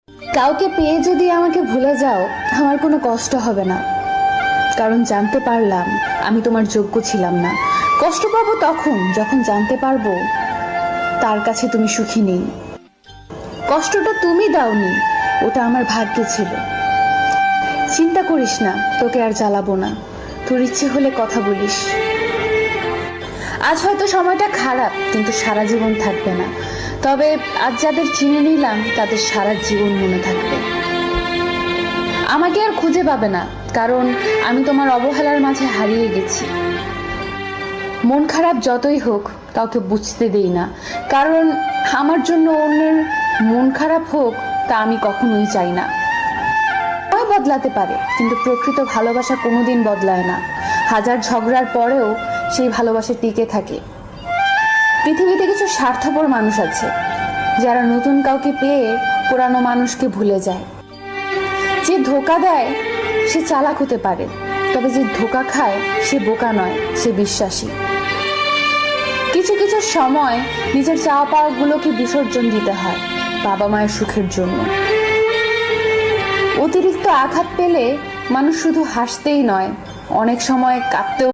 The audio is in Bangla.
কাউকে পেয়ে যদি আমাকে ভুলে যাও, আমার কোনো কষ্ট হবে না, কারণ জানতে পারলাম আমি তোমার যোগ্য ছিলাম না। কষ্ট পাবো তখন যখন জানতে পারবো তার কাছে তুমি সুখী নেই। কষ্টটা তুমি দাওনি, ওটা আমার ভাগ্যে ছিল। চিন্তা করিস না, তোকে আর জ্বালাবো না। তোর ইচ্ছে হলে কথা বলিস। আজ হয়তো সময়টা খারাপ, কিন্তু সারা জীবন থাকবে না। তবে আজ যাদের চিনে নিলাম তাদের সারা জীবন মনে থাকবে। আমাকে আর খুঁজে পাবে না, কারণ আমি তোমার অবহেলার মাঝে হারিয়ে গেছি। মন খারাপ যতই হোক কাউকে বুঝতে দেই না, কারণ আমার জন্য অন্যের মন খারাপ হোক তা আমি কখনোই চাই না। সময় বদলাতে পারে, কিন্তু প্রকৃত ভালোবাসা কোনোদিন বদলায় না। হাজার ঝগড়ার পরেও সেই ভালোবাসা টিকে থাকে। পৃথিবীতে কিছু স্বার্থপর মানুষ আছে যারা নতুন কাউকে পেয়ে পুরানো মানুষকে ভুলে যায়। যে ধোঁকা দেয় সে চালাক হতে পারে, তবে যে ধোঁকা খায় সে বোকা নয়, সে বিশ্বাসী। কিছু কিছু সময় নিজের চাওয়া পাওয়া গুলোকে বিসর্জন দিতে হয় বাবা মায়ের সুখের জন্য। অতিরিক্ত আঘাত পেলে মানুষ শুধু হাসতেই নয়, অনেক সময় কাঁদতেও